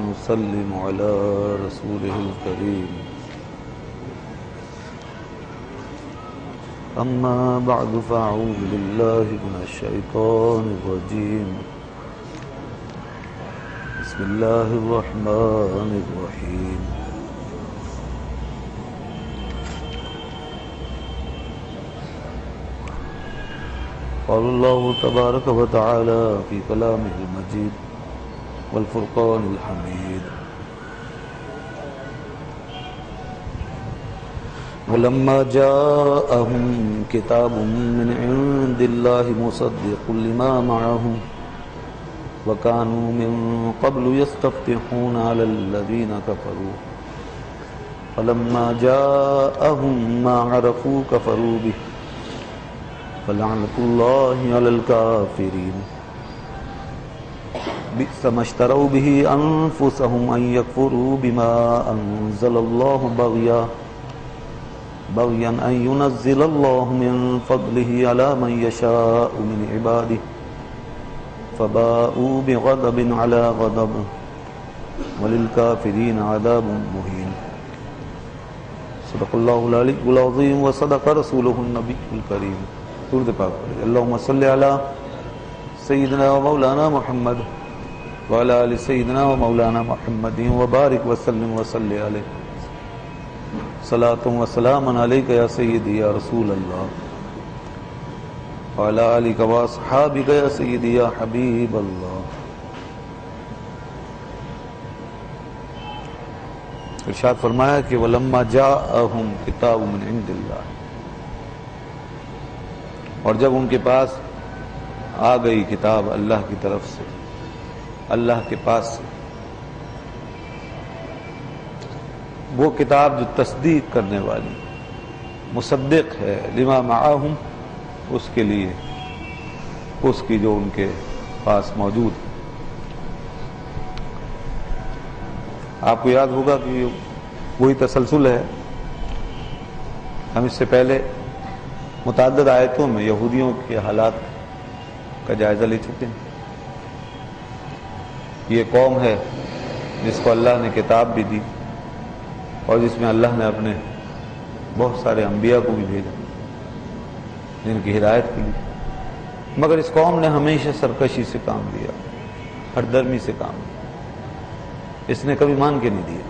ونسلم على رسوله الكريم. أما بعد فأعوذ بالله من الشيطان الرجيم. بسم الله الرحمن الرحيم. قال الله تبارك وتعالى في كلامه المجيد والفرقان الحميد: ولما جاءهم كتاب من عند الله مصدق لما معهم وكانوا من قبل يستفتحون على الذين كفروا فلما جاءهم ما عرفوا كفروا به فلعنة الله على الكافرين. بئس ما اشتروا به أنفسهم أن يكفروا بما أنزل الله بغيا أن ينزل الله من فضله على من يشاء من عباده فباءوا بغضب على غضب وللكافرين عذاب مهين. صدق الله العلي العظيم وصدق رسوله النبي الكريم. سورۃ پاک پڑھیں. اللهم صل على سيدنا ومولانا محمد وعلى آل سيدنا ومولانا محمد وبارك وسلم وصل عليه صلاة وسلام عليك يا سيدي يا رسول الله وعلى آلك وأصحابك يا سيدي يا حبيب الله. ارشاد فرمایا کہ ولما جاءهم کتاب من عند اللہ، اور جب ان کے پاس آ گئی کتاب اللہ کی طرف سے، اللہ کے پاس سے، وہ کتاب جو تصدیق کرنے والی، مصدق ہے لما معاہم، اس کے لیے، اس کی جو ان کے پاس موجود. آپ کو یاد ہوگا کہ وہی تسلسل ہے. ہم اس سے پہلے متعدد آیتوں میں یہودیوں کے حالات کا جائزہ لے چکے ہیں. یہ قوم ہے جس کو اللہ نے کتاب بھی دی اور جس میں اللہ نے اپنے بہت سارے انبیاء کو بھی بھیجا جن کی ہدایت کی لی، مگر اس قوم نے ہمیشہ سرکشی سے کام لیا، ہر درمی سے کام لیا. اس نے کبھی مان کے نہیں دیا.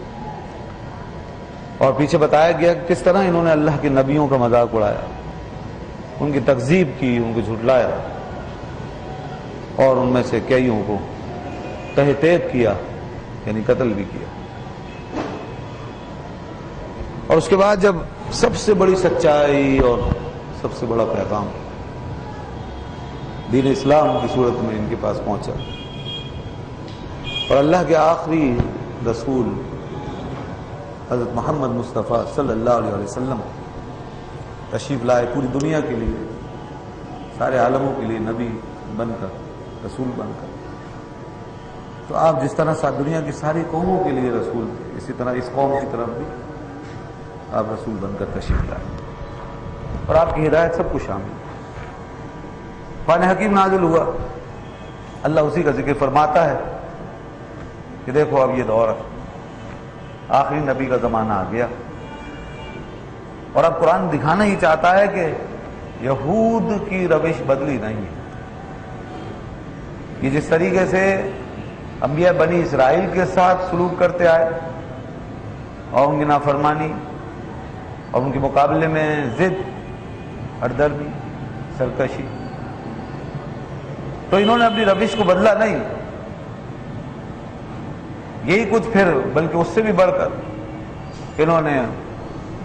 اور پیچھے بتایا گیا کہ کس طرح انہوں نے اللہ کے نبیوں کا مذاق اڑایا، ان کی تکذیب کی، ان کو جھٹلایا، اور ان میں سے کئیوں کو تہ تیب کیا، یعنی قتل بھی کیا. اور اس کے بعد جب سب سے بڑی سچائی اور سب سے بڑا پیغام دین اسلام کی صورت میں ان کے پاس پہنچا، اور اللہ کے آخری رسول حضرت محمد مصطفیٰ صلی اللہ علیہ وسلم تشریف لائے پوری دنیا کے لیے، سارے عالموں کے لیے نبی بن کر، رسول بن کر. تو آپ جس طرح دنیا کی ساری قوموں کے لیے رسول تھے، اسی طرح اس قوم کی طرف بھی آپ رسول بن کر تشریف لائے، اور آپ کی ہدایت سب کو شامل. قرآن حکیم نازل ہوا، اللہ اسی کا ذکر فرماتا ہے کہ دیکھو اب یہ دور ہے، آخری نبی کا زمانہ آ گیا، اور اب قرآن دکھانا ہی چاہتا ہے کہ یہود کی روش بدلی نہیں ہے. یہ جس طریقے سے انبیاء بنی اسرائیل کے ساتھ سلوک کرتے آئے اور ان کی نافرمانی اور ان کے مقابلے میں ضد، ہردرمی، سرکشی، تو انہوں نے اپنی روش کو بدلا نہیں. یہی کچھ پھر بلکہ اس سے بھی بڑھ کر انہوں نے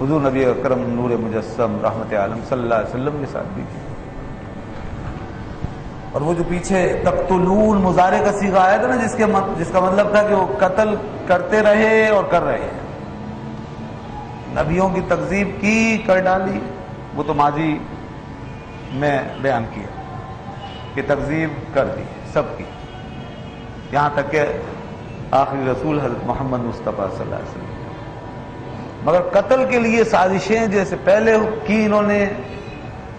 حضور نبی اکرم نور مجسم رحمت عالم صلی اللہ علیہ وسلم کے ساتھ بھی کی. اور وہ جو پیچھے تقتلون مضارع کا صیغہ آیا تھا نا، جس کا مطلب تھا کہ وہ قتل کرتے رہے اور کر رہے ہیں، نبیوں کی تکذیب کی، کر ڈالی، وہ تو ماضی میں بیان کیا کہ تکذیب کر دی سب کی، یہاں تک کہ آخری رسول حضرت محمد مصطفیٰ صلی اللہ علیہ وسلم. مگر قتل کے لیے سازشیں جیسے پہلے کی انہوں نے،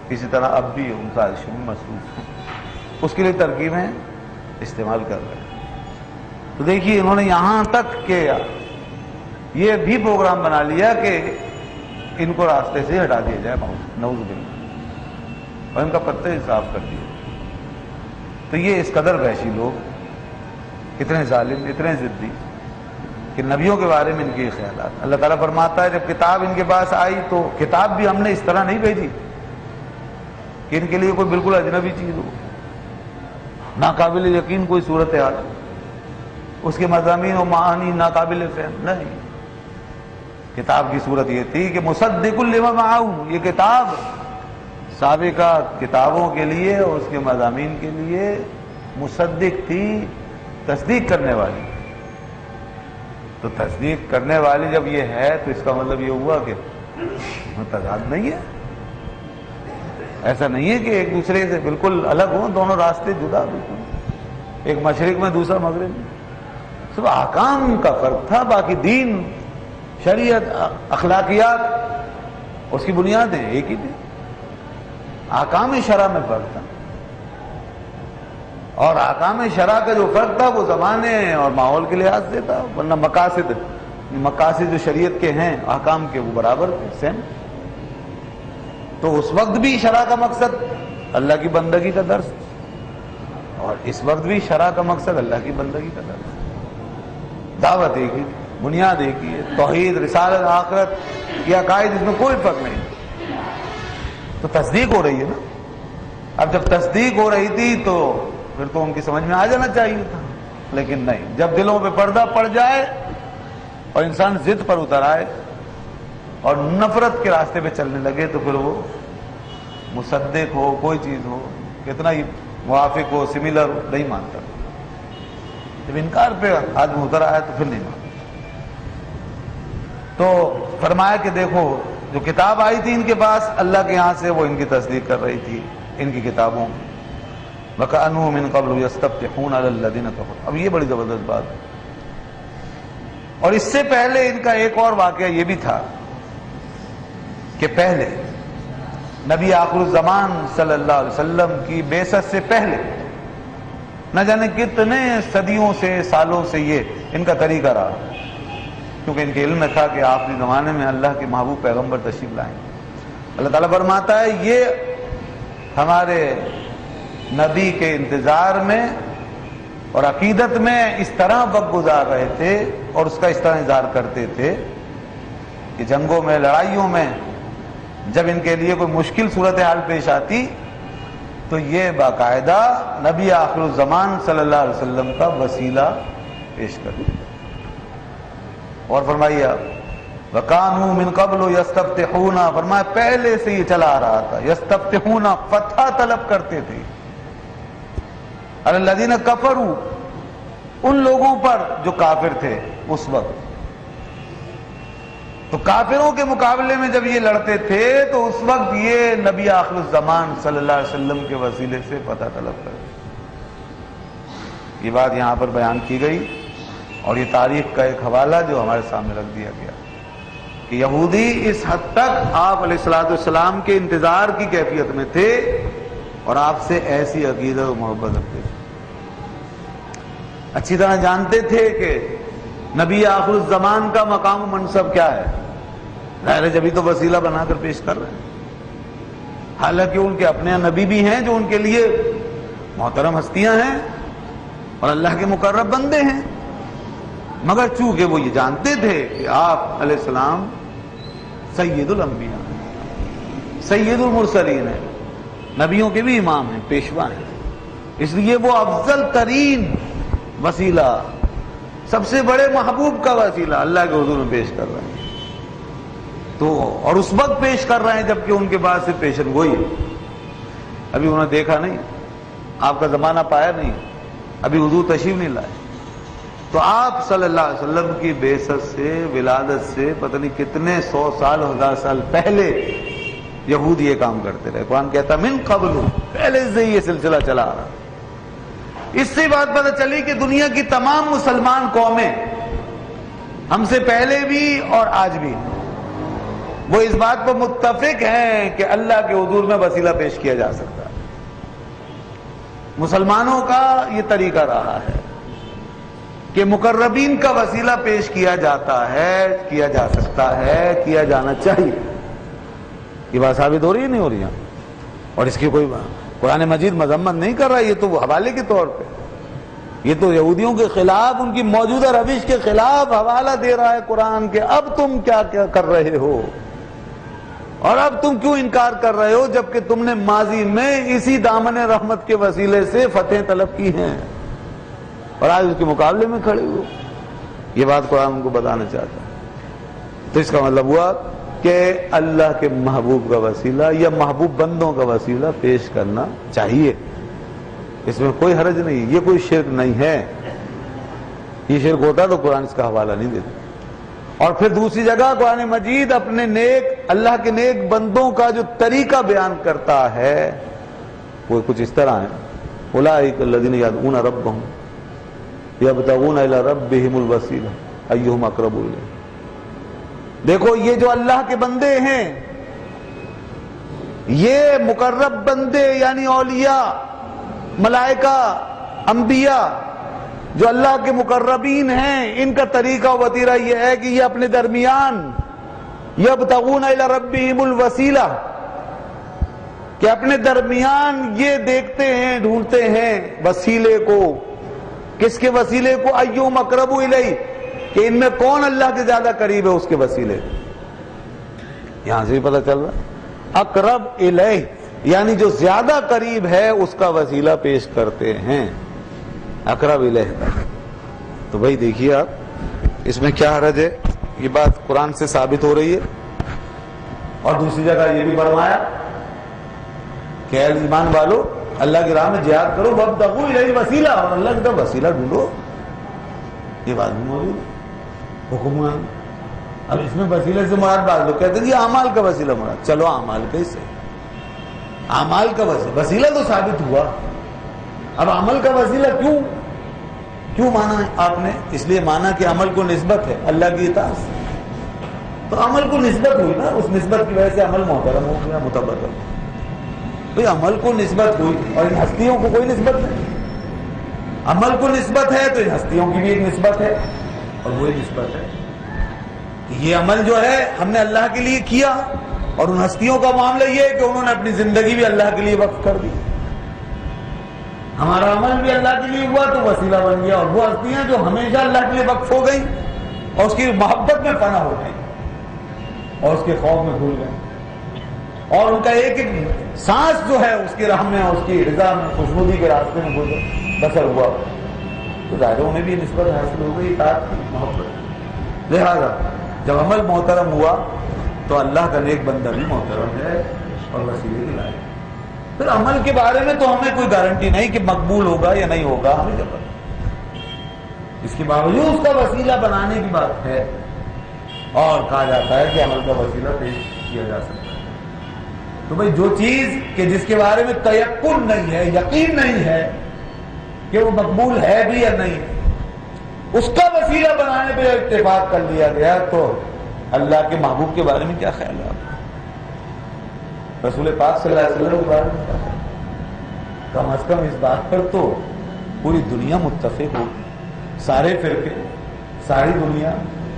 اسی طرح اب بھی ان سازشوں میں مصروف ہیں، اس کے لیے ترکیبیں استعمال کر رہے ہیں. تو دیکھیے انہوں نے یہاں تک کہ یہ بھی پروگرام بنا لیا کہ ان کو راستے سے ہٹا دیا جائے، نعوذ باللہ، اور ان کا پتہ ہی صاف کر دیا۔ تو یہ اس قدر وحشی لوگ، اتنے ظالم، اتنے ضدی کہ نبیوں کے بارے میں ان کے خیالات۔ اللہ تعالیٰ فرماتا ہے جب کتاب ان کے پاس آئی تو کتاب بھی ہم نے اس طرح نہیں بھیجی کہ ان کے لیے کوئی بالکل اجنبی چیز ہو، ناقابل یقین کوئی صورتحال، اس کے مضامین و معانی ناقابل فہم، نہیں۔ کتاب کی صورت یہ تھی کہ مصدق لما معہم، یہ کتاب سابقہ کتابوں کے لیے اور اس کے مضامین کے لیے مصدق تھی، تصدیق کرنے والی۔ تو تصدیق کرنے والی جب یہ ہے تو اس کا مطلب یہ ہوا کہ تضاد نہیں ہے، ایسا نہیں ہے کہ ایک دوسرے سے بالکل الگ ہوں، دونوں راستے جدا، بالکل ایک مشرق میں دوسرا مغرب میں، صرف احکام کا فرق تھا، باقی دین، شریعت، اخلاقیات، اس کی بنیادیں ایک ہی تھی، احکام شرع میں فرق تھا، اور احکام شرع کا جو فرق تھا وہ زمانے اور ماحول کے لحاظ سے تھا، ورنہ مقاصد جو شریعت کے ہیں احکام کے وہ برابر تھے، سیم۔ تو اس وقت بھی شرع کا مقصد اللہ کی بندگی کا درس، اور اس وقت بھی شرع کا مقصد اللہ کی بندگی کا درس، دعوت ایک ہی، بنیاد ایک ہی ہے، توحید، رسالت، آخرت، یہ عقائد، اس میں کوئی فرق نہیں۔ تو تصدیق ہو رہی ہے نا، اب جب تصدیق ہو رہی تھی تو پھر تو ان کی سمجھ میں آ جانا چاہیے تھا، لیکن نہیں، جب دلوں پہ پردہ پڑ جائے اور انسان ضد پر اتر آئے اور نفرت کے راستے پہ چلنے لگے تو پھر وہ مصدق ہو، کوئی چیز ہو، کتنا ہی موافق ہو، سملر ہو، نہیں مانتا۔ جب انکار پہ آدمی اتر آیا تو پھر نہیں مانتا۔ تو فرمایا کہ دیکھو جو کتاب آئی تھی ان کے پاس اللہ کے یہاں سے، وہ ان کی تصدیق کر رہی تھی، ان کی کتابوں، وَكَأَنُّهُ مِن قَبْلُ يَسْتَفْتِحُونَ عَلَى الَّذِينَ كَفَرُوا۔ اب یہ بڑی زبردست بات ہے، اور اس سے پہلے ان کا ایک اور واقعہ یہ بھی تھا کہ پہلے نبی آخر الزمان صلی اللہ علیہ وسلم کی بعثت سے پہلے نہ جانے کتنے صدیوں سے، سالوں سے یہ ان کا طریقہ رہا، کیونکہ ان کے علم میں تھا کہ آخری زمانے میں اللہ کے محبوب پیغمبر تشریف لائیں۔ اللہ تعالیٰ فرماتا ہے یہ ہمارے نبی کے انتظار میں اور عقیدت میں اس طرح وقت گزار رہے تھے اور اس کا اس طرح انتظار کرتے تھے کہ جنگوں میں، لڑائیوں میں جب ان کے لیے کوئی مشکل صورتحال پیش آتی تو یہ باقاعدہ نبی آخر الزمان صلی اللہ علیہ وسلم کا وسیلہ پیش کرتے تھے۔ اور فرمائیے آپ وَكَانُوا مِن قَبْلُ يَسْتَفْتِحُونَ، فرمایا پہلے سے یہ چلا آ رہا تھا، یستفتحون، فتح طلب کرتے تھے، عَلَى الَّذِينَ كَفَرُوا، ان لوگوں پر جو کافر تھے اس وقت۔ تو کافروں کے مقابلے میں جب یہ لڑتے تھے تو اس وقت یہ نبی آخر الزمان صلی اللہ علیہ وسلم کے وسیلے سے فتح طلب کرتے۔ یہ بات یہاں پر بیان کی گئی، اور یہ تاریخ کا ایک حوالہ جو ہمارے سامنے رکھ دیا گیا کہ یہودی اس حد تک آپ علیہ الصلوۃ والسلام کے انتظار کی کیفیت میں تھے اور آپ سے ایسی عقیدت و محبت رکھتے تھے، اچھی طرح جانتے تھے کہ نبی آخر الزمان کا مقام و منصب کیا ہے، ظاہر ہے جبھی تو وسیلہ بنا کر پیش کر رہے ہیں، حالانکہ ان کے اپنے نبی بھی ہیں جو ان کے لیے محترم ہستیاں ہیں اور اللہ کے مقرب بندے ہیں، مگر چونکہ وہ یہ جانتے تھے کہ آپ علیہ السلام سید الانبیاء ہیں، سید المرسلین ہیں، نبیوں کے بھی امام ہیں، پیشوا ہیں، اس لیے وہ افضل ترین وسیلہ، سب سے بڑے محبوب کا وسیلہ اللہ کے حضور میں پیش کر رہے ہیں۔ تو اور اس وقت پیش کر رہے ہیں جبکہ ان کے بعد سے پیشن گوئی ہے، ابھی انہوں نے دیکھا نہیں، آپ کا زمانہ پایا نہیں، ابھی حضور تشریف نہیں لائے، تو آپ صلی اللہ علیہ وسلم کی بعثت سے، ولادت سے پتہ نہیں کتنے 100 سال 1000 سال پہلے یہود یہ کام کرتے رہے۔ قرآن کہتا من قبل، پہلے سے یہ سلسلہ چلا آ رہا۔ اس سے بات پتہ چلی کہ دنیا کی تمام مسلمان قومیں ہم سے پہلے بھی اور آج بھی وہ اس بات پر متفق ہیں کہ اللہ کے حضور میں وسیلہ پیش کیا جا سکتا ہے۔ مسلمانوں کا یہ طریقہ رہا ہے، کہ مقربین کا وسیلہ پیش کیا جاتا ہے، کیا جا سکتا ہے، کیا جانا چاہیے. یہ بات ثابت ہو رہی ہے نہیں ہو رہی ہے؟ اور اس کی کوئی قرآن مجید مذمت نہیں کر رہا، یہ تو حوالے کے طور پہ، یہ تو یہودیوں کے خلاف، ان کی موجودہ روش کے خلاف حوالہ دے رہا ہے قرآن کے. اب تم کیا کیا کر رہے ہو اور اب تم کیوں انکار کر رہے ہو جبکہ تم نے ماضی میں اسی دامن رحمت کے وسیلے سے فتح طلب کی ہیں اور آج اس کے مقابلے میں کھڑے ہو. یہ بات قرآن ان کو بتانا چاہتا ہے. تو اس کا مطلب ہوا کہ اللہ کے محبوب کا وسیلہ یا محبوب بندوں کا وسیلہ پیش کرنا چاہیے، اس میں کوئی حرج نہیں، یہ کوئی شرک نہیں ہے. یہ شرک ہوتا تو قرآن اس کا حوالہ نہیں دیتا. اور پھر دوسری جگہ قرآن مجید اپنے نیک، اللہ کے نیک بندوں کا جو طریقہ بیان کرتا ہے وہ کچھ اس طرح ہے: اولئک الذین یدعون ربهم یبتغون الی ربهم الوسیلہ ایہم اقرب الیہ. دیکھو یہ جو اللہ کے بندے ہیں، یہ مقرب بندے یعنی اولیاء، ملائکہ، انبیاء جو اللہ کے مقربین ہیں، ان کا طریقہ و وتیرہ یہ ہے کہ یہ اپنے درمیان یبتغون الی ربہم الوسیلہ، کہ اپنے درمیان یہ دیکھتے ہیں، ڈھونڈتے ہیں وسیلے کو. کس کے وسیلے کو؟ ایہم اقرب الیہ، کہ ان میں کون اللہ کے زیادہ قریب ہے اس کے وسیلے. یہاں سے بھی پتہ چل رہا اقرب الیہ یعنی جو زیادہ قریب ہے اس کا وسیلہ پیش کرتے ہیں. اقرب الیہ. تو بھائی دیکھیے آپ اس میں کیا حرج ہے؟ یہ بات قرآن سے ثابت ہو رہی ہے. اور دوسری جگہ یہ بھی فرمایا کہ اے ایمان والو اللہ کی راہ میں جہاد کرو، وابتغوا الیہ وسیلہ، اور اللہ کی طرف وسیلہ ڈھونڈو. یہ بات بھی موجود ہے. حکم. اب اس میں وسیلے سے مراد بعض لوگ کہتے ہیں یہ اعمال کا وسیلہ مراد. چلو اعمال کا ہی صحیح، اعمال کا وسیلہ تو ثابت ہوا. اب عمل کا وسیلہ کیوں مانا ہے آپ نے؟ اس لیے مانا کہ عمل کو نسبت ہے اللہ کی اطاعت سے. تو عمل کو نسبت ہوئی نا، اس نسبت کی وجہ سے عمل محترم ہو گیا، متبرک. بھئی عمل کو نسبت ہوئی اور ان ہستیوں کو کوئی نسبت نہیں. عمل کو نسبت ہے تو ان ہستیوں کی بھی ایک نسبت ہے، اور وہی نسبت ہے کہ یہ عمل جو ہے ہم نے اللہ کے لیے کیا، اور ان ہستیوں کا معاملہ یہ ہے کہ انہوں نے اپنی زندگی بھی اللہ کے لیے وقف کر دی. ہمارا عمل بھی اللہ کے لیے ہوا تو وسیلہ بن گیا، اور وہ ہستیاں جو ہمیشہ اللہ کے لیے وقف ہو گئیں اور اس کی محبت میں فنا ہو گئیں اور اس کے خوف میں بھول گئیں، اور ان کا ایک ایک سانس جو ہے اس کی راہ میں، اس کی رضا میں، خوشنودی کے راستے میں بسر ہوا، تو ظاہر انہیں بھی نسبت حاصل ہو گئی اطاعت کی، محبت. لہذا جب عمل محترم ہوا تو اللہ کا نیک بندہ بھی محترم ہے اور وسیلے کے لائق. پھر عمل کے بارے میں تو ہمیں کوئی گارنٹی نہیں کہ مقبول ہوگا یا نہیں ہوگا، ہمیں کیا پتہ. اس کے باوجود اس کا وسیلہ بنانے کی بات ہے، اور کہا جاتا ہے کہ عمل کا وسیلہ پیش کیا جا سکتا ہے. تو بھئی جو چیز کہ جس کے بارے میں تیقن نہیں ہے، یقین نہیں ہے کہ وہ مقبول ہے بھی یا نہیں، اس کا وسیلہ بنانے پہ اتفاق کر لیا گیا، تو اللہ کے محبوب کے بارے میں کیا خیال ہے آپ؟ رسول پاک صلی اللہ علیہ وسلم کے بارے میں کیا خیال؟ کم از کم اس بات پر تو پوری دنیا متفق ہو، سارے فرقے، ساری دنیا،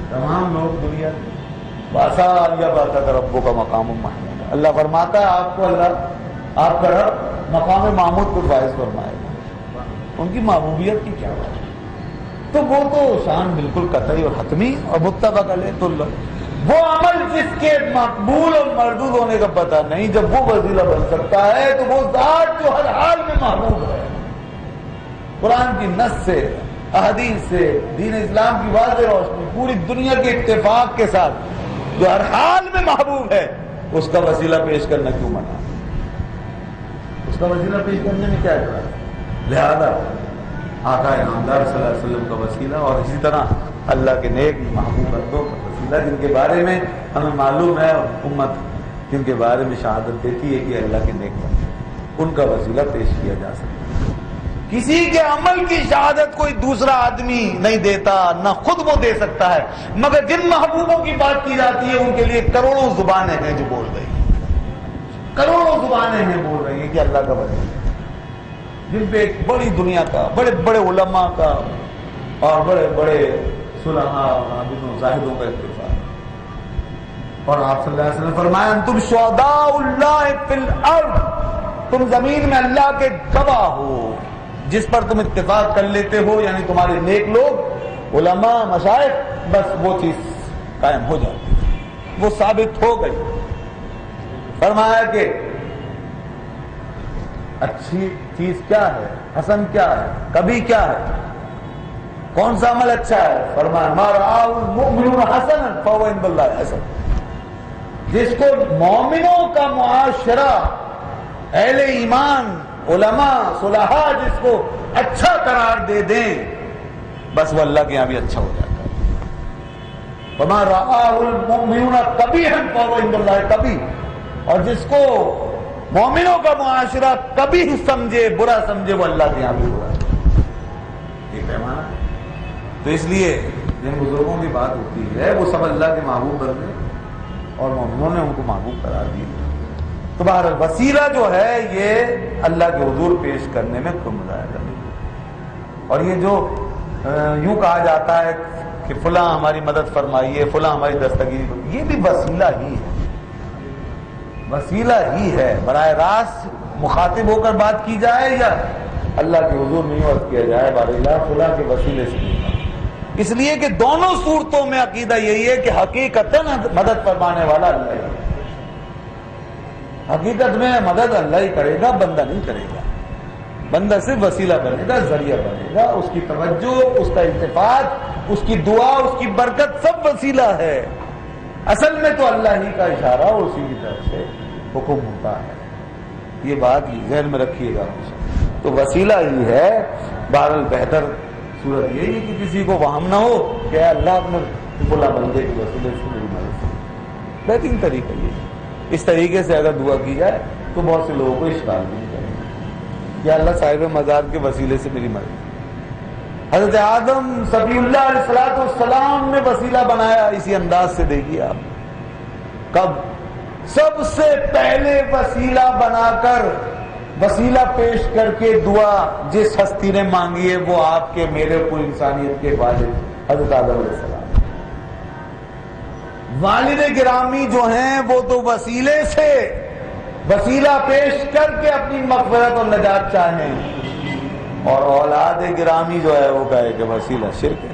تمام لوگ دنیا. باسا یا باتا کا ربوں کا مقام محمود. اللہ فرماتا ہے آپ کو اللہ، آپ کا رب مقام محمود کو فائز فرمائے گا. ان کی محبوبیت کی کیا بات ہے؟ تو وہ تو شان بالکل قطعی اور حتمی اور متفق علیہ. تو وہ عمل جس کے مقبول اور مردود ہونے کا پتہ نہیں، جب وہ وسیلہ بن سکتا ہے تو وہ ذات جو ہر حال میں محبوب ہے، قرآن کی نص سے، احادیث سے، دین اسلام کی واضح روشنی، پوری دنیا کے اتفاق کے ساتھ جو ہر حال میں محبوب ہے، اس کا وسیلہ پیش کرنا کیوں منع؟ اس کا وسیلہ پیش کرنے میں کیا ہے؟ لہذا آقا نامدار صلی اللہ علیہ وسلم کا وسیلہ، اور اسی طرح اللہ کے نیک محبوب بندوں کا وسیلہ جن کے بارے میں ہمیں معلوم ہے، امت جن کے بارے میں شہادت دیتی ہے کہ اللہ کے نیک بندے، ان کا وسیلہ پیش کیا جا سکتا ہے. کسی کے عمل کی شہادت کوئی دوسرا آدمی نہیں دیتا، نہ خود وہ دے سکتا ہے، مگر جن محبوبوں کی بات کی جاتی ہے ان کے لیے کروڑوں زبانیں ہیں جو بول رہی ہیں، کروڑوں زبانیں ہیں بول رہی ہیں کہ اللہ کا وسیلہ، جن پہ ایک بڑی دنیا کا، بڑے بڑے علماء کا، اور بڑے بڑے صلحاء اور عابدوں زاہدوں کا اتفاق. اور آپ صلی اللہ علیہ وسلم نے فرمایا انتم شہداء اللہ فی الارض، تم زمین میں اللہ کے گواہ ہو. جس پر تم اتفاق کر لیتے ہو یعنی تمہارے نیک لوگ، علماء، مشائخ، بس وہ چیز قائم ہو جاتی ہے، وہ ثابت ہو گئی. فرمایا کہ اچھی چیز کیا ہے، حسن کیا ہے، کبھی کیا ہے، کون سا عمل اچھا ہے؟ فرمایا ما رآہ المؤمنون حسنا فہو عند اللہ حسن. جس کو مومنوں کا معاشرہ، اہل ایمان، علماء، صلحاء جس کو اچھا قرار دے دیں، بس وہ اللہ کے یہاں بھی اچھا ہو جاتا ہے. فما رآہ المؤمنون قبیحا فہو عند اللہ قبیح. اور جس کو مومنوں کا معاشرہ کبھی سمجھے، برا سمجھے، وہ اللہ کے یہاں بھی برا ہے. یہ پیمانہ ہے. تو اس لیے جن بزرگوں کی بات ہوتی ہے وہ سب اللہ کے محبوب بن گئے اور مومنوں نے ان کو محبوب قرار دیا. تو بہرحال وسیلہ جو ہے یہ اللہ کے حضور پیش کرنے میں کوئی مظاہرہ نہیں. اور یہ جو یوں کہا جاتا ہے کہ فلاں ہماری مدد فرمائیے، فلاں ہماری دستگیری، یہ بھی وسیلہ ہی ہے، وسیلہ ہی ہے. براہ راست مخاطب ہو کر بات کی جائے یا اللہ کے حضور میں یوں عرض کیا جائے بار اللہ فلاں کے وسیلے سے نہیں. اس لیے کہ دونوں صورتوں میں عقیدہ یہی ہے کہ حقیقتاً مدد فرمانے والا اللہ ہی ہے. حقیقت میں مدد اللہ ہی کرے گا، بندہ نہیں کرے گا. بندہ صرف وسیلہ بنے گا، ذریعہ بنے گا. اس کی توجہ، اس کا التفات، اس کی دعا، اس کی برکت سب وسیلہ ہے. اصل میں تو اللہ ہی کا اشارہ اور اسی کی طرف سے حکم ہوتا ہے. یہ بات ذہن میں رکھیے گا. تو وسیلہ ہی ہے. بہرحال بہتر صورت یہی ہے کہ کسی کو وہم نہ ہو کہ اللہ اپنے بلا بندے کی وسیلے سے میری مدد کرے. بہترین طریقہ یہ ہے. اس طریقے سے اگر دعا کی جائے تو بہت سے لوگوں کو اشکال نہیں کرے گا کہ اللہ صاحب مزار کے وسیلے سے میری مدد. حضرت آدم صفی اللہ علیہ السلام نے وسیلہ بنایا اسی انداز سے. دیکھیے آپ کب سب سے پہلے وسیلہ بنا کر، وسیلہ پیش کر کے دعا جس ہستی نے مانگی ہے وہ آپ کے، میرے، پوری انسانیت کے والد حضرت آدم علیہ السلام. والد گرامی جو ہیں وہ تو وسیلے سے، وسیلہ پیش کر کے اپنی مغفرت اور نجات چاہیں، اور اولاد گرامی جو ہے وہ کہے کہ وسیلہ شرک ہے.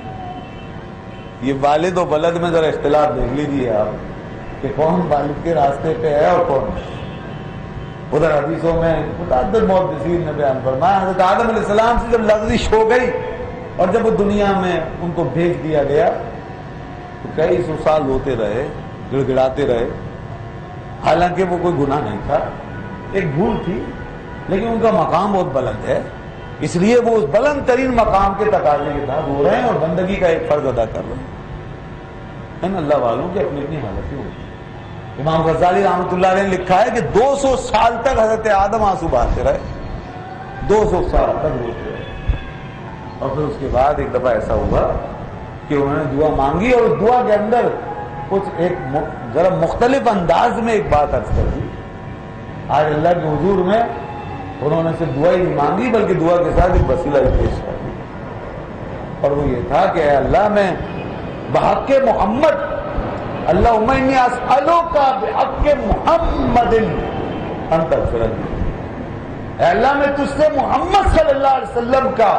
یہ والد و ولد میں ذرا اختلاف دیکھ لیجیے آپ کہ کون والد کے راستے پہ ہے اور کون نہیں. ادھر حدیثوں میں متعدد محدثین نے بیان فرمایا حضرت آدم علیہ السلام سے جب لغزش ہو گئی اور جب وہ دنیا میں ان کو بھیج دیا گیا تو کئی سو سال ہوتے رہے، گڑ گڑاتے رہے. حالانکہ وہ کوئی گناہ نہیں تھا، ایک بھول تھی، لیکن ان کا مقام بہت بلند ہے، اس لیے وہ اس بلند ترین مقام کے تقاضے کے ساتھ ہو رہے ہیں اور بندگی کا ایک فرض ادا کر رہے ہیں. اللہ والوں کی اپنی اپنی حالتیں ہوتی ہیں. امام غزالی رحمۃ اللہ علیہ نے لکھا ہے کہ 200 سال تک حضرت آدم آنسو بہاتے رہے، 200 سال تک روتے رہے. اور پھر اس کے بعد ایک دفعہ ایسا ہوا کہ انہوں نے دعا مانگی اور اس دعا کے اندر کچھ ایک ذرا مختلف انداز میں ایک بات عرض کر دی. آج اللہ کے حضور میں انہوں نے صرف دعا ہی نہیں مانگی بلکہ دعا کے ساتھ ایک وسیلہ ہی پیش کر دی، اور وہ یہ تھا کہ اے اللہ میں بحق محمد، اللہم انی اسألوک بحق محمد ان تغفر لی. اے اللہ میں تجھ سے محمد صلی اللہ علیہ وسلم کا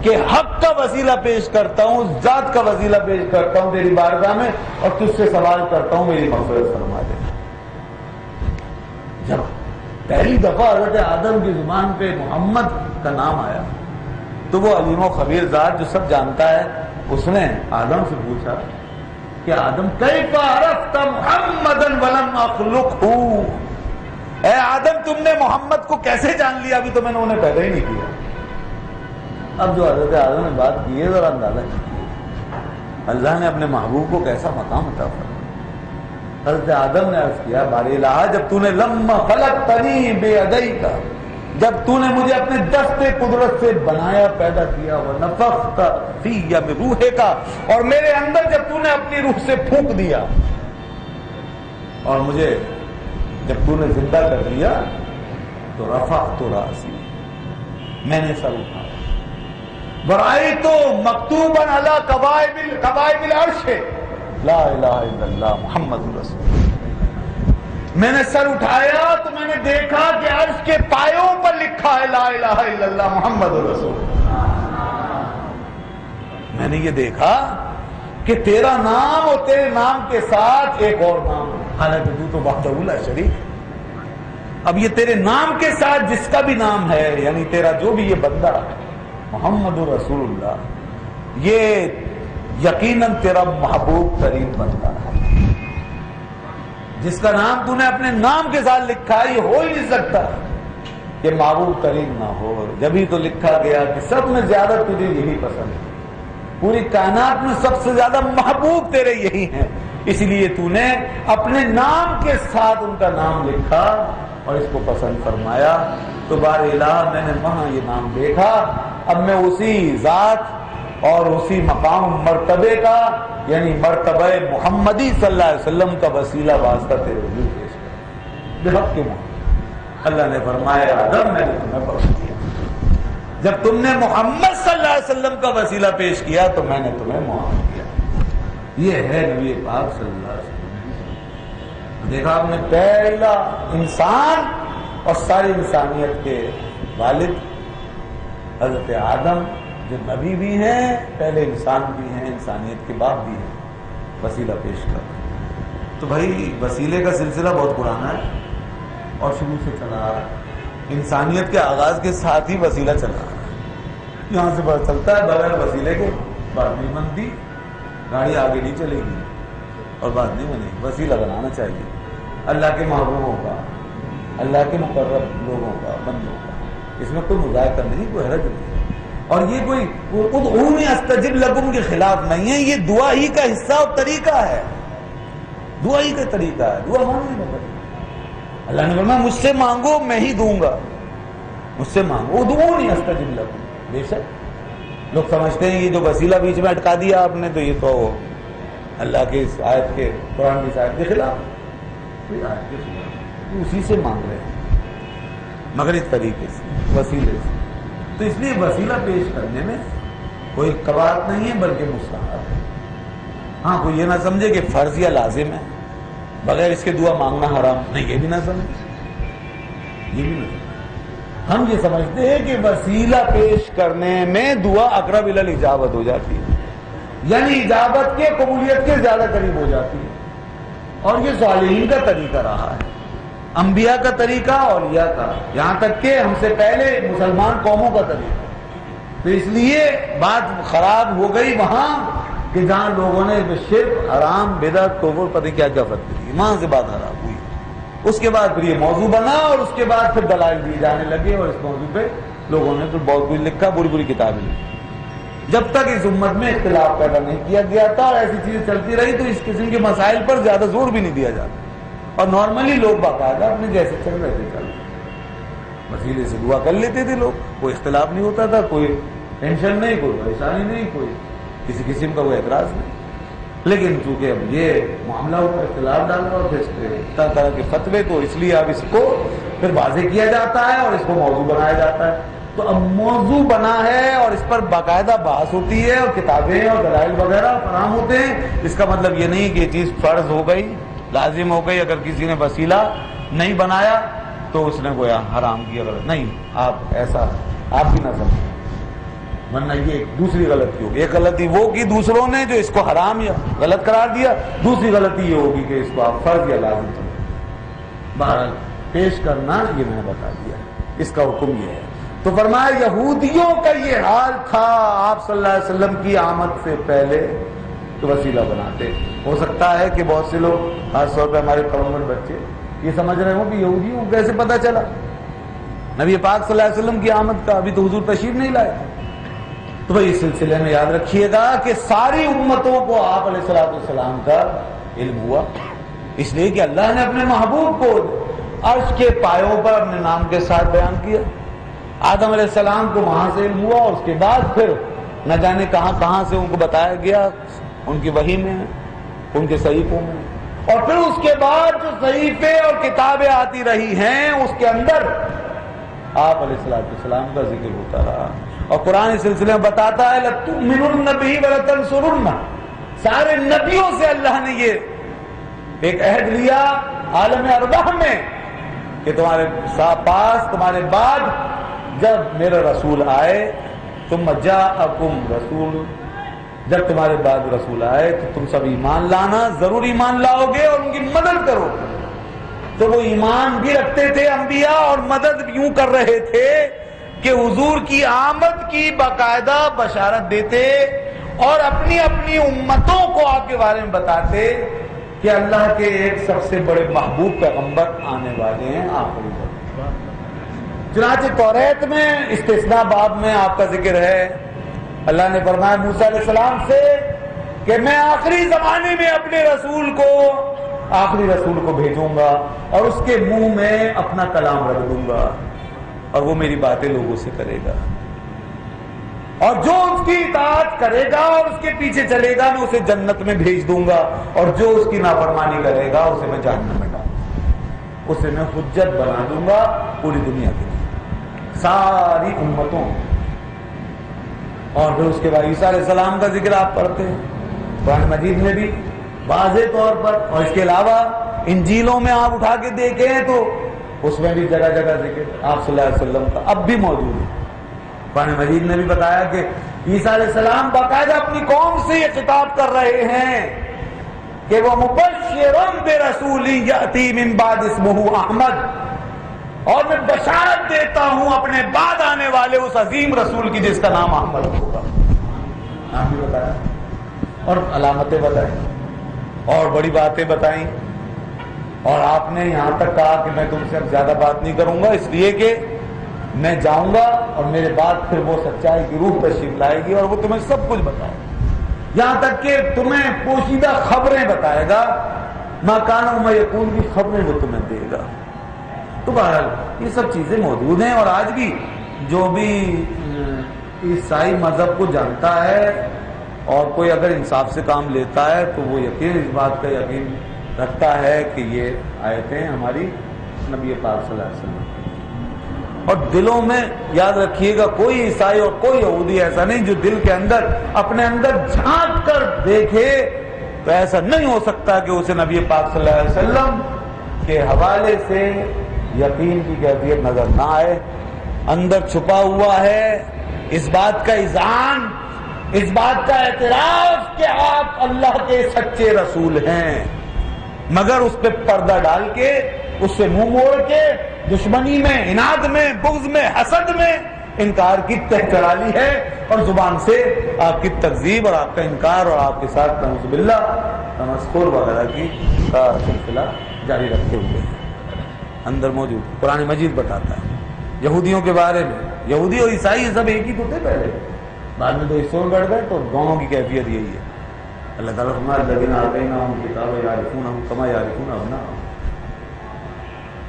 کہ حق کا وسیلہ پیش کرتا ہوں، ذات کا وسیلہ پیش کرتا ہوں تیری بارگاہ میں، اور تجھ سے سوال کرتا ہوں میری مغفرت فرما دے. جب پہلی دفعہ حضرت آدم کی زبان پہ محمد کا نام آیا تو وہ علیم و خبیر ذات جو سب جانتا ہے اس نے آدم سے پوچھا کہ آدم کیف عرفت محمدا ولم اخلقہ، اے آدم تم نے محمد کو کیسے جان لیا، ابھی تو میں نے انہیں پیدا ہی نہیں کیا. اب جو حضرت آدم نے بات کی ہے ذرا اندازہ کیجیے اللہ نے اپنے محبوب کو کیسا مقام عطا فرمایا. حضرت آدم نے عرض کیا باری الہ جب تو نے لما خلقتنی بیدیک، جب تو نے مجھے اپنے دست قدرت سے بنایا، پیدا کیا، ونفخت فی من روحک، اور میرے اندر جب تو نے اپنی روح سے پھونک دیا اور مجھے جب تو نے زندہ کر دیا تو رفعت راسی، میں نے سر اٹھایا. برأیت مکتوبا علی قوائم العرش لا الہ الا اللہ محمد رسول اللہ۔ میں نے سر اٹھایا تو میں نے دیکھا کہ عرش کے پایوں پر لکھا ہے لا الہ الا اللہ محمد رسول اللہ۔ میں نے یہ دیکھا کہ تیرا نام اور تیرے نام کے ساتھ ایک اور نام، حالانکہ تو وحدہ لا شریک ہے، اب یہ تیرے نام کے ساتھ جس کا بھی نام ہے، یعنی تیرا جو بھی یہ بندہ محمد رسول اللہ، یہ یقیناً تیرا محبوب ترین بندہ ہے، جس کا نام تو نے اپنے نام کے ساتھ لکھا ہے، یہ ہو ہی نہیں سکتا کہ محبوب ترین نہ ہو، جبھی تو لکھا گیا کہ سب میں زیادہ تجھے یہی پسند ہے، پوری کائنات میں سب سے زیادہ محبوب تیرے یہی ہیں، اس لیے تو نے اپنے نام کے ساتھ ان کا نام لکھا اور اس کو پسند فرمایا۔ تو بار الہ میں نے وہاں یہ نام دیکھا، اب میں اسی ذات اور اسی مقام مرتبے کا، یعنی مرتبہ محمدی صلی اللہ علیہ وسلم کا وسیلہ واسطہ تیرے لیے پیش کر بحق کے محمد۔ اللہ نے فرمایا آدم میں نے تمہیں بخش دیا، جب تم نے محمد صلی اللہ علیہ وسلم کا وسیلہ پیش کیا تو میں نے تمہیں معاف کیا۔ یہ ہے نبی پاک صلی اللہ علیہ وسلم۔ دیکھا آپ نے پہلا انسان اور ساری انسانیت کے والد حضرت آدم، جو نبی بھی ہیں، پہلے انسان بھی ہیں، انسانیت کے باپ بھی ہیں، وسیلہ پیش کر۔ تو بھائی وسیلے کا سلسلہ بہت پرانا ہے اور شروع سے چلا آ رہا ہے، انسانیت کے آغاز کے ساتھ ہی وسیلہ چلا رہا ہے۔ یہاں سے پتہ چلتا ہے بغیر وسیلے کے بات نہیں بنتی، گاڑی آگے نہیں چلے گی اور بات نہیں بنے گی، وسیلہ بنانا چاہیے اللہ کے محبوبوں کا، اللہ کے مقرب لوگوں کا، بندوں کا، اس میں کوئی مذائقہ نہیں، کوئی حرج نہیں، اور یہ کوئی ادعونی استجب لکم کے خلاف نہیں ہے، یہ دعا ہی کا حصہ اور طریقہ ہے، دعا ہی کا طریقہ ہے، دعا مانگنے کا طریقہ۔ اللہ نے فرمایا مجھ سے مانگو میں ہی دوں گا، مجھ سے مانگو، ادعونی استجب لکم۔ بے شک لوگ سمجھتے ہیں یہ جو وسیلہ بیچ میں اٹکا دیا آپ نے تو یہ تو اللہ کے اس آیت کے، قرآن کی اس آیت کے خلاف، کوئی آیت کے خلاف، اسی سے مانگ رہے ہیں مگر اس طریقے سے، وسیلے سے۔ تو اس لیے وسیلہ پیش کرنے میں کوئی قباحت نہیں ہے بلکہ مستحب ہے۔ ہاں کوئی یہ نہ سمجھے کہ فرض یا لازم ہے، بغیر اس کے دعا مانگنا حرام نہیں، یہ بھی نہ سمجھے، یہ بھی نہ سمجھے۔ ہم یہ سمجھتے ہیں کہ وسیلہ پیش کرنے میں دعا اقرب الی الاجابت ہو جاتی ہے، یعنی اجابت کے، قبولیت کے زیادہ قریب ہو جاتی ہے، اور یہ صالحین کا طریقہ رہا ہے، انبیاء کا طریقہ، اولیاء کا، یہاں تک کہ ہم سے پہلے مسلمان قوموں کا طریقہ۔ تو اس لیے بات خراب ہو گئی وہاں کہ جہاں لوگوں نے شرک، حرام، بدعت، کفر، پتہ کیا کیا فتوی دی، وہاں سے بات خراب ہوئی۔ اس کے بعد پھر یہ موضوع بنا اور اس کے بعد پھر دلائل دیے جانے لگے، اور اس موضوع پہ لوگوں نے تو بہت کچھ لکھا، بری بری کتابیں لکھی۔ جب تک اس امت میں اختلاف پیدا نہیں کیا گیا تھا اور ایسی چیزیں چلتی رہی تو اس قسم کے مسائل پر زیادہ زور بھی نہیں دیا جاتا، اور نارملی لوگ باقاعدہ اپنے جیسے چل رہے تھے چل رہے، وسیلے سے دعا کر لیتے تھے لوگ، کوئی اختلاف نہیں ہوتا تھا، کوئی ٹینشن نہیں، کوئی پریشانی نہیں، کوئی کسی قسم کا کوئی اعتراض نہیں۔ لیکن چونکہ اب یہ معاملہ ہو کر اختلاف ڈالا اور پھر طرح طرح کے فتوے، تو اس لیے اب اس کو پھر واضح کیا جاتا ہے اور اس کو موضوع بنایا جاتا ہے۔ تو اب موضوع بنا ہے اور اس پر باقاعدہ بحث ہوتی ہے اور کتابیں اور دلائل وغیرہ فراہم ہوتے ہیں، اس کا مطلب یہ نہیں کہ یہ چیز فرض ہو گئی، لازم ہو گئی، اگر کسی نے وسیلہ نہیں بنایا تو اس نے گویا حرام کیا، غلط نہیں۔ آپ ایسا آپ بھی نہ سمجھیں، ورنہ یہ دوسری غلطی ہوگی۔ ایک غلطی وہ کی دوسروں نے جو اس کو حرام یا غلط قرار دیا، دوسری غلطی یہ ہوگی کہ اس کو آپ فرض یا لازم سمجھیں۔ بہرحال پیش کرنا یہ میں نے بتا دیا، اس کا حکم یہ ہے۔ تو فرمایا یہودیوں کا یہ حال تھا آپ صلی اللہ علیہ وسلم کی آمد سے پہلے، تو وسیلہ بناتے۔ ہو سکتا ہے کہ بہت سے لوگ، خاص طور پہ ہمارے کمر بچے، یہ سمجھ رہے ہوں کہ یہودیوں کو کیسے پتہ چلا نبی پاک صلی اللہ علیہ وسلم کی آمد کا، ابھی تو حضور تشریف نہیں لائے۔ تو بھائی اس سلسلے میں یاد رکھیے گا کہ ساری امتوں کو آپ علیہ السلام کا علم ہوا، اس لیے کہ اللہ نے اپنے محبوب کو عرش کے پایوں پر اپنے نام کے ساتھ بیان کیا۔ آدم علیہ السلام کو وہاں سے علم ہوا، اور اس کے بعد پھر نہ جانے کہاں کہاں سے ان کو بتایا گیا، ان کی وحی میں، ان کے صحیفوں میں، اور پھر اس کے بعد جو صحیفے اور کتابیں آتی رہی ہیں اس کے اندر آپ علیہ السلام کا ذکر ہوتا رہا، اور قرآن اس سلسلے میں بتاتا ہے لَتُؤْمِنُنَّ بِهِ وَلَتَنْصُرُنَّ، سارے نبیوں سے اللہ نے یہ ایک عہد لیا عالم ارواح میں کہ تمہارے پاس تمہارے بعد جب میرا رسول آئے، ثم جاءکم رسول، جب تمہارے بعد رسول آئے تو تم سب ایمان لانا، ضرور ایمان لاؤ گے اور ان کی مدد کرو گے۔ تو وہ ایمان بھی رکھتے تھے انبیاء، اور مدد بھی یوں کر رہے تھے کہ حضور کی آمد کی باقاعدہ بشارت دیتے اور اپنی اپنی امتوں کو آپ کے بارے میں بتاتے کہ اللہ کے ایک سب سے بڑے محبوب پیغمبر آنے والے ہیں، آخری وقت۔ چنانچہ توریت میں استثناء باب میں آپ کا ذکر ہے، اللہ نے فرمایا موسیٰ علیہ السلام سے کہ میں آخری زمانے میں اپنے آخری رسول کو بھیجوں گا اور اس کے منہ میں اپنا کلام رکھ دوں گا اور وہ میری باتیں لوگوں سے کرے گا، اور جو اس کی اطاعت کرے گا اور اس کے پیچھے چلے گا میں اسے جنت میں بھیج دوں گا، اور جو اس کی نافرمانی کرے گا اسے میں جہنم میں ڈالوں گا، اسے میں حجت بنا دوں گا پوری دنیا کے لیے، ساری امتوں۔ اور پھر اس کے بعد عیسیٰ علیہ السلام کا ذکر آپ پڑھتے ہیں قرآن مجید میں بھی واضح طور پر، اور اس کے علاوہ انجیلوں میں آپ اٹھا کے دیکھیں تو اس میں بھی جگہ جگہ ذکر آپ صلی اللہ علیہ وسلم کا اب بھی موجود ہے۔ قرآن مجید نے بھی بتایا کہ عیسیٰ علیہ السلام باقاعدہ اپنی قوم سے یہ خطاب کر رہے ہیں کہ وہ مبشرٌ برسول یأتی من بعد اسمہ احمد، اور میں بشارت دیتا ہوں اپنے بعد آنے والے اس عظیم رسول کی جس کا نام احمد ہوگا۔ نام بھی بتایا اور علامتیں بتائیں اور بڑی باتیں بتائیں، اور آپ نے یہاں تک کہا کہ میں تم سے اب زیادہ بات نہیں کروں گا، اس لیے کہ میں جاؤں گا اور میرے بعد پھر وہ سچائی کی روح تشریف لائے گی اور وہ تمہیں سب کچھ بتائے گا، یہاں تک کہ تمہیں پوشیدہ خبریں بتائے گا، ما کان وما یکون کی خبریں وہ تمہیں دے گا۔ تو بہرحال یہ سب چیزیں موجود ہیں، اور آج بھی جو بھی عیسائی مذہب کو جانتا ہے اور کوئی اگر انصاف سے کام لیتا ہے تو وہ یقین اس بات کا یقین رکھتا ہے کہ یہ آیتیں ہماری نبی پاک صلی اللہ علیہ وسلم، اور دلوں میں یاد رکھیے گا کوئی عیسائی اور کوئی یہودی ایسا نہیں جو دل کے اندر اپنے اندر جھانک کر دیکھے تو ایسا نہیں ہو سکتا کہ اسے نبی پاک صلی اللہ علیہ وسلم کے حوالے سے یقین کی کیفیت نظر نہ آئے۔ اندر چھپا ہوا ہے اس بات کا اذعان، اس بات کا اعتراف کہ آپ اللہ کے سچے رسول ہیں، مگر اس پہ پردہ ڈال کے، اس سے منہ موڑ کے، دشمنی میں، عناد میں، بغض میں، حسد میں انکار کی تہ چڑھا لی ہے، اور زبان سے آپ کی تکذیب اور آپ کا انکار اور آپ کے ساتھ نعوذ باللہ تمسخر وغیرہ کی سلسلہ جاری رکھتے ہوئے اندر موجود۔ قرآن مجید بتاتا ہے یہودیوں کے بارے میں، یہودی اور عیسائی سب ایک ہی تو تھے پہلے، بعد میں تو حصوں میں بڑھ گئے، تو دونوں کی کیفیت یہی ہے۔ اللہ تعالیٰ فرمایا الذین آتیناہم الکتاب یعرفونہ کما یعرفون ابناءہم،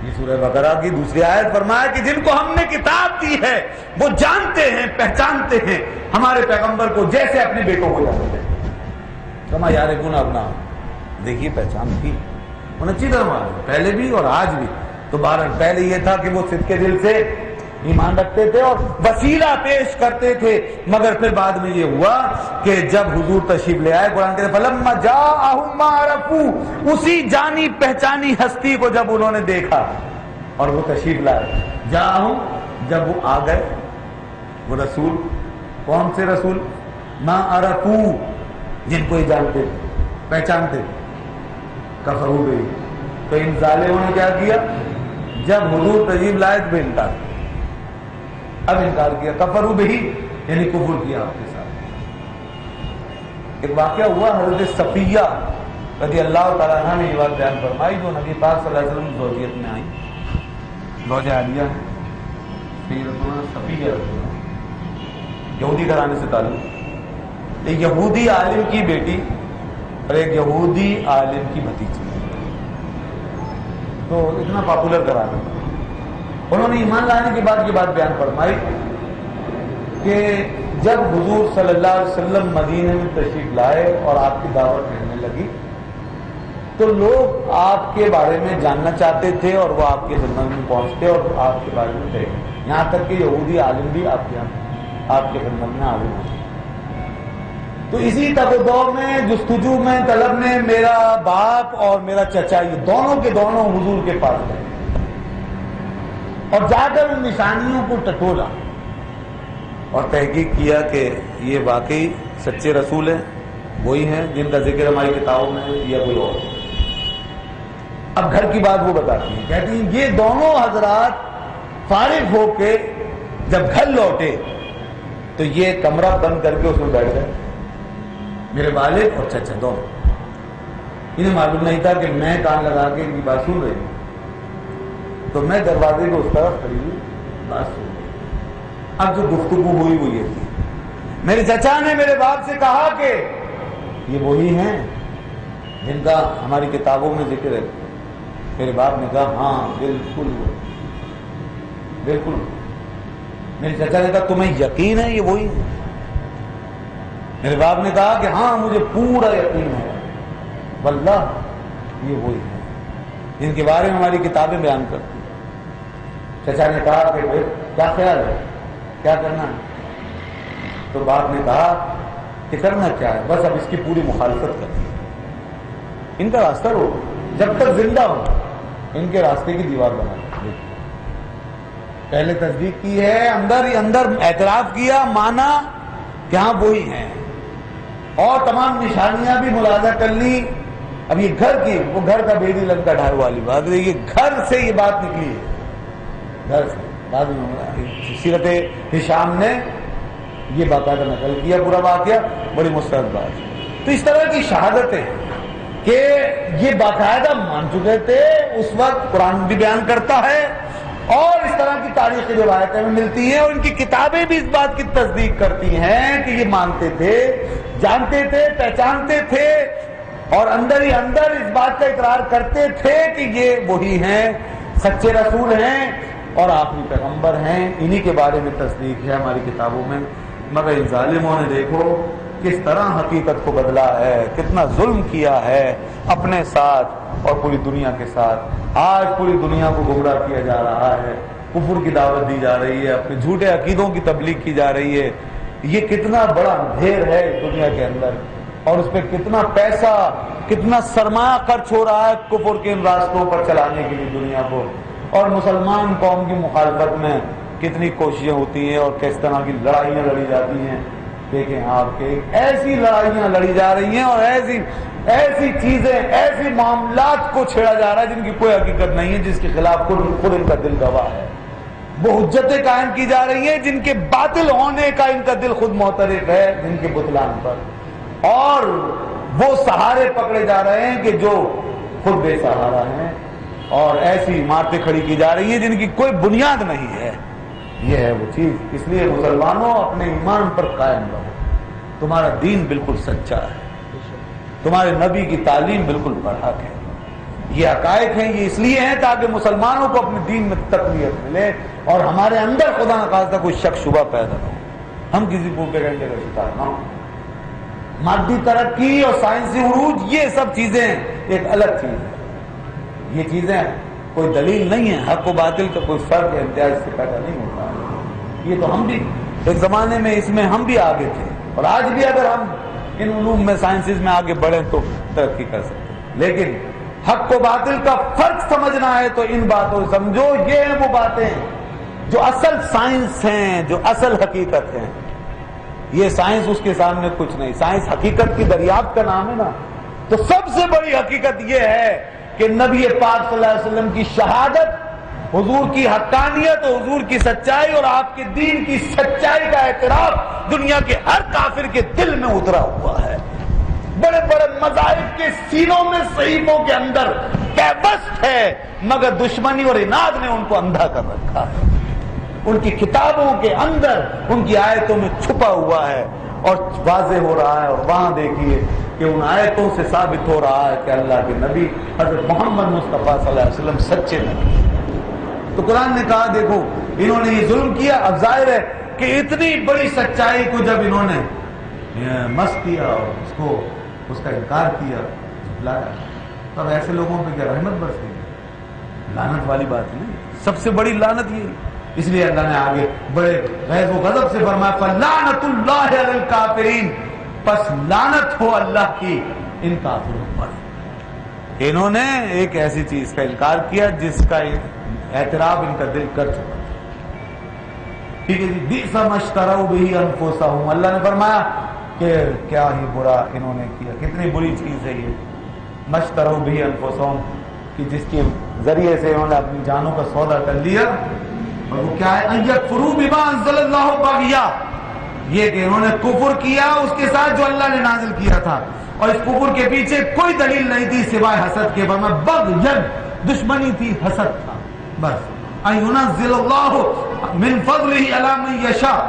یہ سورہ بقرہ کی دوسری آیت فرمایا کہ جن کو ہم نے کتاب دی ہے وہ جانتے ہیں، پہچانتے ہیں ہمارے پیغمبر کو جیسے اپنے بیٹوں کو جانتے ہیں، کما یعرفون ابناءہم۔ دیکھیے پہچان تھی انہیں اچھی طرح معلوم، پہلے بھی اور آج بھی۔ تو بہرحال پہلے یہ تھا کہ وہ صدق کے دل سے ایمان رکھتے تھے اور وسیلہ پیش کرتے تھے، مگر پھر بعد میں یہ ہوا کہ جب حضور تشریف لے آئے، قرآن کہتے ہیں فلما جاءہم ما عرفوا، اسی جانی پہچانی ہستی کو جب انہوں نے دیکھا اور وہ تشریف لائے، جاءہم جب وہ آ گئے، وہ رسول کون سے رسول؟ ما عرفوا، جن کو یہ جانتے تھے، پہچانتے تھے، کفروا بہ، تو ان ظالموں نے کیا کیا؟ جب حضور تشریف لائے تو انکار کیا، اب انکار کیا، کفروا بہ یعنی کفر کیا آپ کے ساتھ۔ ایک واقعہ ہوا، حضرت صفیہ رضی اللہ تعالیٰ عنہ نے یہ بات بیان فرمائی، جو نبی پاک صلی اللہ علیہ وسلم زوجیت میں آئی، زوجہ عالیہ ہے، سیدتنا صفیہ رضی اللہ، یہودی گھرانے سے تعلق، ایک یہودی عالم کی بیٹی اور ایک یہودی عالم کی بھتیجی، تو اتنا پاپولر گھرانا تھا۔ انہوں نے ایمان لانے کے بعد یہ بات بیان فرمائی کہ جب حضور صلی اللہ علیہ وسلم مدینے میں تشریف لائے اور آپ کی دعوت ملنے لگی تو لوگ آپ کے بارے میں جاننا چاہتے تھے اور وہ آپ کے خدمت میں پہنچتے اور آپ کے بارے میں کہتے یہاں تک کہ یہودی عالم بھی آپ کے خدمت میں عالم ہوتے ہیں۔ تو اسی تگ و دو میں، جستجو میں، طلب میں میرا باپ اور میرا چچا یہ دونوں کے دونوں حضور کے پاس گئے اور جا کر ان نشانیوں کو ٹٹولا اور تحقیق کیا کہ یہ واقعی سچے رسول ہیں، وہی ہیں جن کا ذکر ہماری کتابوں میں ہے یا کوئی اور۔ اب گھر کی بات وہ بتاتی ہیں، کہتی ہیں یہ دونوں حضرات فارغ ہو کے جب گھر لوٹے تو یہ کمرہ بند کر کے اس میں بیٹھ گئے، میرے والد اور چچا دونوں۔ انہیں معلوم نہیں تھا کہ میں کان لگا کے ان کی بات سن رہی ہوں، تو میں دروازے کو اس طرف کھڑی ہوئی بات سن رہی ہوں۔ اب جو گفتگو ہوئی وہ یہ تھی، میرے چچا نے میرے باپ سے کہا کہ یہ وہی ہیں جن کا ہماری کتابوں میں ذکر ہے۔ میرے باپ نے کہا ہاں بالکل بالکل۔ میرے چچا نے کہا تمہیں یقین ہے یہ وہی ہے؟ میرے باپ نے کہا کہ ہاں مجھے پورا یقین ہے، واللہ یہ وہی ہے جن کے بارے میں ہماری کتابیں بیان کرتی ہیں۔ چچا نے کہا کہ بھائی کیا خیال ہے، کیا کرنا ہے؟ تو باپ نے کہا کہ کرنا کیا ہے، بس اب اس کی پوری مخالفت کرنی ہے، ان کا راستہ رو، جب تک زندہ ہو ان کے راستے کی دیوار بنا۔ پہلے تصدیق کی ہے، اندر ہی اندر اعتراف کیا، مانا کہ ہاں وہی ہیں، اور تمام نشانیاں بھی ملاحظہ کر لی۔ اب یہ گھر کی، وہ گھر کا بیڑی لنکا ڈھال والی بات، یہ گھر سے یہ بات نکلی ہے، گھر سے۔ بعد میں سیرت ہشام نے یہ باقاعدہ نقل کیا پورا واقعہ، بڑی مستند بات۔ تو اس طرح کی شہادتیں کہ یہ باقاعدہ مان چکے تھے اس وقت، قرآن بھی بیان کرتا ہے اور اس طرح کی تاریخی روایتیں میں ملتی ہیں، اور ان کی کتابیں بھی اس بات کی تصدیق کرتی ہیں کہ یہ مانتے تھے، جانتے تھے، پہچانتے تھے، اور اندر ہی اندر اس بات کا اقرار کرتے تھے کہ یہ وہی ہیں، سچے رسول ہیں اور آخری پیغمبر ہیں۔ انہی کے بارے میں تصدیق ہے ہماری کتابوں میں۔ مگر ان ظالموں نے دیکھو کس طرح حقیقت کو بدلا ہے، کتنا ظلم کیا ہے اپنے ساتھ اور پوری دنیا کے ساتھ۔ آج پوری دنیا کو گمراہ کیا جا رہا ہے، کفر کی دعوت دی جا رہی ہے، اپنے جھوٹے عقیدوں کی تبلیغ کی جا رہی ہے۔ یہ کتنا بڑا اندھیر ہے دنیا کے اندر، اور اس پہ کتنا پیسہ، کتنا سرمایہ خرچ ہو رہا ہے کفر کے ان راستوں پر چلانے کے لیے دنیا کو، اور مسلمان قوم کی مخالفت میں کتنی کوششیں ہوتی ہیں اور کس طرح کی لڑائیاں لڑی جاتی ہیں۔ دیکھیں آپ کے ایسی لڑائیاں لڑی جا رہی ہیں اور ایسی چیزیں، ایسی معاملات کو چھیڑا جا رہا ہے جن کی کوئی حقیقت نہیں ہے، جس کے خلاف خود ان کا دل گواہ ہے۔ وہ حجتیں قائم کی جا رہی ہیں جن کے باطل ہونے کا ان کا دل خود معترف ہے، جن کے بطلان پر، اور وہ سہارے پکڑے جا رہے ہیں کہ جو خود بے سہارا ہیں، اور ایسی عمارتیں کھڑی کی جا رہی ہیں جن کی کوئی بنیاد نہیں ہے۔ یہ ہے وہ چیز۔ اس لیے مسلمانوں اپنے ایمان پر قائم رہو، تمہارا دین بالکل سچا ہے، تمہارے نبی کی تعلیم بالکل برحق ہے۔ یہ حقائق ہیں، یہ اس لیے ہیں تاکہ مسلمانوں کو اپنے دین میں تقویت ملے اور ہمارے اندر خدا نخواستہ کوئی شک شبہ پیدا نہ ہو، ہم کسی پروپیگنڈے کا شکار نہ ہو۔ مادی ترقی اور سائنسی عروج یہ سب چیزیں ایک الگ چیز ہے، یہ چیزیں کوئی دلیل نہیں ہے، حق و باطل کا کوئی فرق ہے، امتیاز سے پیدا نہیں ہوتا ہے۔ یہ تو ہم بھی ایک زمانے میں اس میں ہم بھی آگے تھے، اور آج بھی اگر ہم ان علوم میں، سائنسز میں آگے بڑھیں تو ترقی کر سکتے ہیں، لیکن حق و باطل کا فرق سمجھنا ہے تو ان باتوں سے سمجھو، یہ ہیں وہ باتیں جو اصل سائنس ہیں، جو اصل حقیقت ہیں۔ یہ سائنس اس کے سامنے کچھ نہیں۔ سائنس حقیقت کی دریافت کا نام ہے نا، تو سب سے بڑی حقیقت یہ ہے کہ نبی پاک صلی اللہ علیہ وسلم کی شہادت، حضور کی حقانیت، حضور کی سچائی اور آپ کے دین کی سچائی کا اعتراف دنیا کے ہر کافر کے دل میں اترا ہوا ہے۔ بڑے بڑے مذاہب کے سینوں میں، صحیفوں کے اندر پیوست ہے، مگر دشمنی اور عناد نے ان کو اندھا کر رکھا ہے۔ ان کی کتابوں کے اندر، ان کی آیتوں میں چھپا ہوا ہے اور واضح ہو رہا ہے۔ اور وہاں دیکھیے کہ ان آیتوں سے ثابت ہو رہا ہے کہ اللہ کے نبی حضرت محمد مصطفیٰ صلی اللہ علیہ وسلم سچے نبی۔ تو قرآن نے کہا دیکھو انہوں نے یہ ظلم کیا، اب ظاہر ہے کہ اتنی بڑی سچائی کو جب انہوں نے مس کیا اور اس کا انکار کیا، لایا، تب ایسے لوگوں پہ کیا رحمت برس گئی؟ لعنت والی بات نہیں، سب سے بڑی لعنت یہ اس لیے اللہ نے آگے بڑے غیظ و غضب سے فرمایا فَلَّعْنَةُ اللَّهِ عَلَى الْكَافِرِينَ، پس لعنت ہو اللہ کی ان کافروں پر، انہوں نے ایک ایسی چیز کا انکار کیا جس کا اعتراف ان کا دل کر چکا. ٹھیک ہے جی. بئس ما اشتروا به انفسهم، اللہ نے فرمایا کہ کیا ہی برا انہوں نے کیا، کتنی بری چیز ہے یہ ما اشتروا به انفسهم، کہ جس کے ذریعے سے انہوں نے اپنی جانوں کا سودا کر لیا. اور وہ کیا ہے ان یکفروا بما انزل اللہ بغیا، یہ کہ انہوں نے کفر کیا اس کے ساتھ جو اللہ نے نازل کیا تھا، اور اس کفر کے پیچھے کوئی دلیل نہیں تھی سوائے حسد کے. فرمایا بغیا، دشمنی تھی، حسد تھا بس. ان ينزل اللہ من فضلہ علی من یشاء،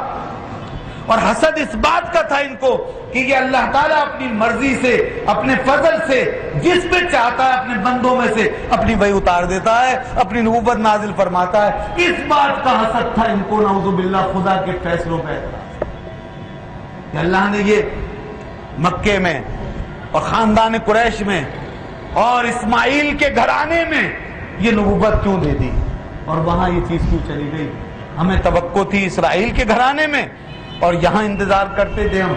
اور حسد اس بات کا تھا ان کو کہ یہ اللہ تعالیٰ اپنی مرضی سے اپنے فضل سے جس پہ چاہتا ہے اپنے بندوں میں سے اپنی وحی اتار دیتا ہے، اپنی نبوت نازل فرماتا ہے. اس بات کا حسد تھا ان کو، نعوذ باللہ، خدا کے فیصلوں پہ کہ اللہ نے یہ مکے میں اور خاندان قریش میں اور اسماعیل کے گھرانے میں یہ نبوت کیوں دے دی، اور وہاں یہ چیز کیوں چلی گئی. ہمیں توقع تھی اسرائیل کے گھرانے میں اور یہاں انتظار کرتے تھے ہم،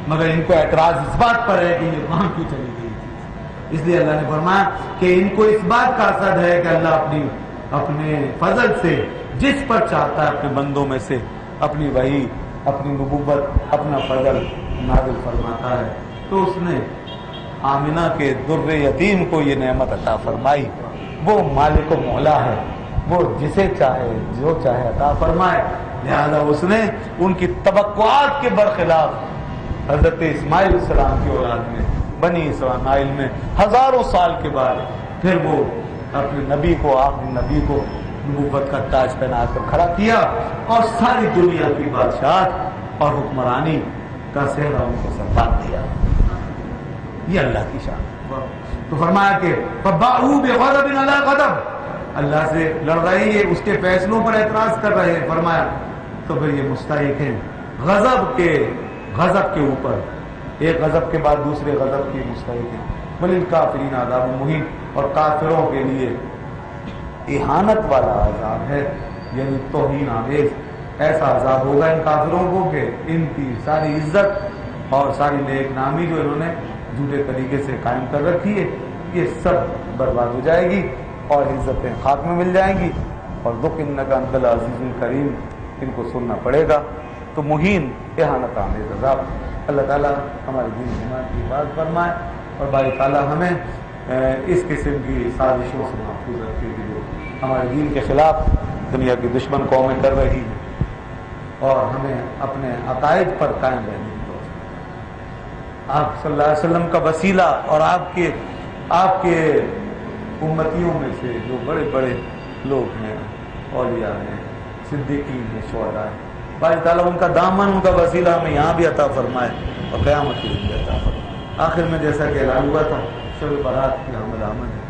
مگر ان کو اعتراض اس بات پر ہے کہ یہ وہاں کیوں چلی گئی. اس لیے اللہ نے فرمایا کہ ان کو اس بات کا حسد ہے کہ اللہ اپنے فضل سے جس پر چاہتا ہے اپنے بندوں میں سے اپنی وحی، اپنی نبوت، اپنا فضل نازل فرماتا ہے. تو اس نے آمنہ کے در یتیم کو یہ نعمت عطا فرمائی. وہ مالک و مولا ہے، وہ جسے چاہے جو چاہے عطا فرمائے. لہذا اس نے ان کی توقعات کے برخلاف حضرت اسماعیل علیہ السلام کی اولاد میں، بنی اسماعیل میں ہزاروں سال کے بعد پھر وہ اپنے نبی کو، آخری نبی کو نبوت کا تاج پہنا کر کھڑا کیا اور ساری دنیا کی بادشاہت اور حکمرانی کا سہرا ان کو سنبھال دیا. یہ اللہ کی شان. تو فرمایا کہ فَبَاءُوا بِغَضَبٍ عَلَىٰ غَضَبٍ، اللہ سے لڑ رہے ہیں، اس کے فیصلوں پر اعتراض کر رہے ہیں. فرمایا تو پھر یہ مستحق ہیں غضب کے اوپر، ایک غضب کے بعد دوسرے غضب کے مستحق ہیں. وَلِلْكَافِرِينَ عَذَابٌ مُّهِينٌ، اور کافروں کے لیے اہانت والا عذاب ہے، یعنی توہین آمیز ایسا عذاب ہوگا ان کافروں کو کہ ان کی ساری عزت اور ساری نیک نامی جو انہوں نے جھوٹے طریقے سے قائم کر رکھی ہے یہ سب برباد ہو جائے گی اور عزتیں خاک میں مل جائیں گی. اور دکھ انکا انت العزیز الکریم ان کو سننا پڑے گا. تو مہین اہانت آمیز عذاب. اللہ تعالیٰ ہمارے دین ایمان کی حفاظت فرمائے اور باری تعالیٰ ہمیں اس قسم کی سازشوں سے محفوظ رکھے کہ جو ہمارے دین کے خلاف دنیا کی دشمن قومیں کر رہی ہیں، اور ہمیں اپنے عقائد پر قائم رہنے کی توفیق. آپ صلی اللہ علیہ وسلم کا وسیلہ اور آپ کے امتیوں میں سے جو بڑے بڑے لوگ ہیں، اولیاء ہیں، صدیقین ہیں، شہداء ہیں، باری تعالیٰ ان کا دامن، ان کا وسیلہ ہمیں یہاں بھی عطا فرمائے اور قیامت کے دن بھی عطا فرمائے. آخر میں جیسا کہ اعلان ہوا تھا شب برات کی آمد ہے،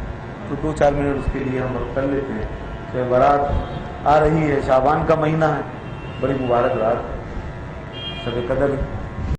تو 2-4 منٹ اس کے لیے ہم وقت کر لیتے ہیں. شب برات آ رہی ہے، شعبان کا مہینہ ہے، بڑی مبارک رات، شب قدر